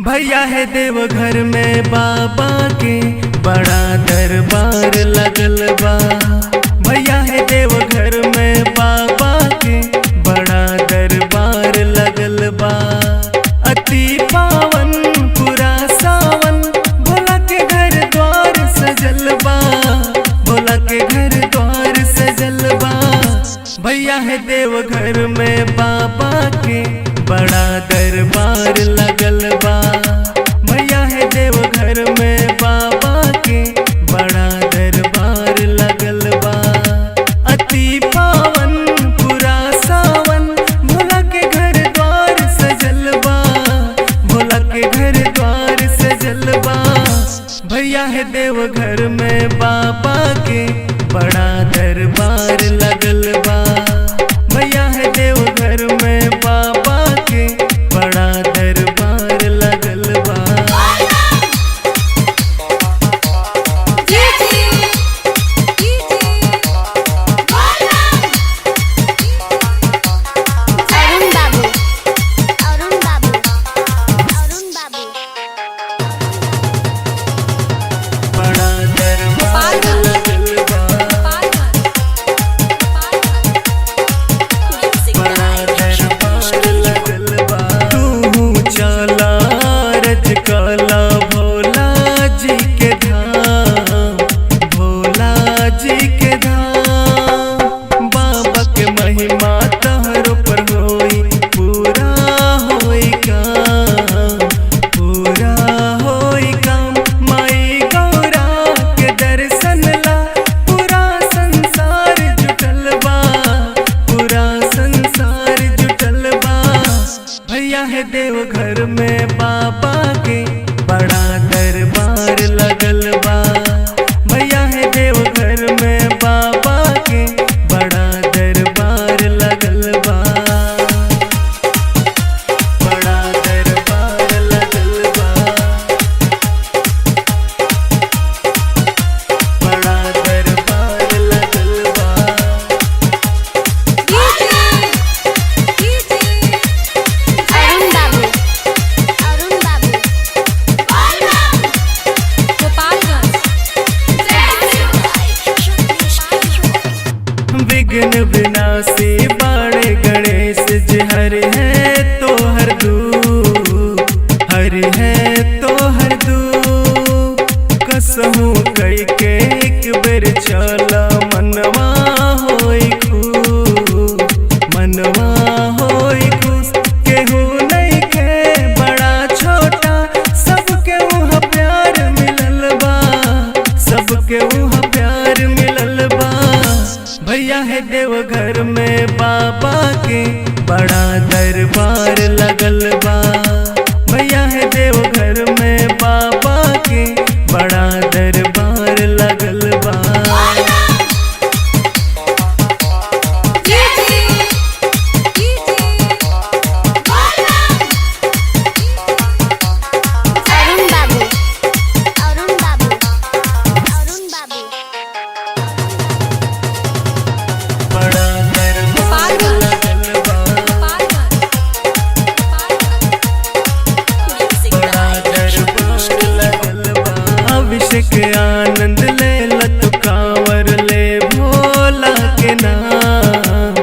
भैया है देवघर में बाबा के बड़ा दरबार लगल बा। भैया है देवघर में बाबा के बड़ा दरबार लगल बा। अति पावन पूरा सावन भोला के घर द्वार सजल बा। भोला के घर द्वार सजल बा। भैया है देवघर में बाबा के बड़ा दरबार लगल बा। भैया है देवघर में बाबा के बड़ा दरबार लगल बा। अति पावन पूरा सावन भोला के घर द्वार सजल बा। भोला के घर द्वार सजल बा। भैया है देवघर में बाबा के बड़ा दरबार लगल बा। भैया है देवघर में बाबा के बड़ा दरबार लगल बा। काला भोला जी के धाम, भोला जी के धाम। बाबा के महिमा तहरो पर होई पूरा होई काम, पूरा होई काम। माई गौरा के दर्शन ला पूरा संसार जुटल बा। पूरा संसार जुटल बा। भैया है देवघर में बाबा के बड़ा दरबार लगल बा। भैया है देवघर में बाबा के बड़ा दरबार लगल बा। बड़ा दरबार लगल बा। बड़ा दरबार लगल बा। विघ्न विनाशी बाणे गणेश जी हरि है तो हर दू, हरि है तो हर दू। कसहूँ कई के एक बेर चला मनवा होई खुश, मनवा होई खुश। केहू नहीं के बड़ा छोटा सबके वहाँ प्यार मिलल बा। सबके वहाँ प्यार मिलल बा। भैया है देवघर में बाबा के बड़ा दरबार लगल बा। भैया है देवघर में बाबा के बड़ा दरबार लगल बा। अभिषेक आनंद ले लत कांवर ले भोला के नाम,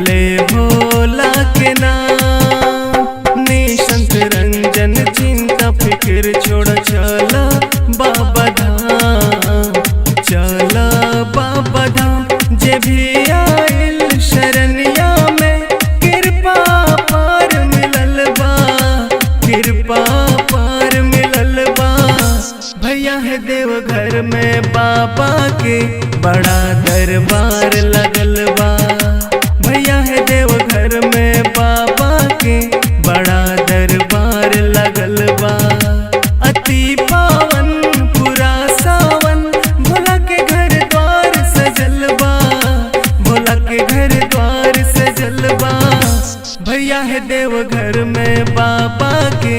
ले भोला के नाम। निशंत रंजन चिंता फिक्र छोड़ चला बाबा धाम, चला बाबा धाम। जे भी आइल शरणिया में कृपा पार मिलल बा। कृपा पार मिलल बा। भैया है देवघर में बाबा के बड़ा दरबार लगल बा। भैया है देवघर में बाबा के बड़ा दरबार लगल बा। अति पावन पूरा सावन भोला के घर द्वार सजल बा। भोला के घर द्वार सजल बा। भैया है देवघर में बाबा के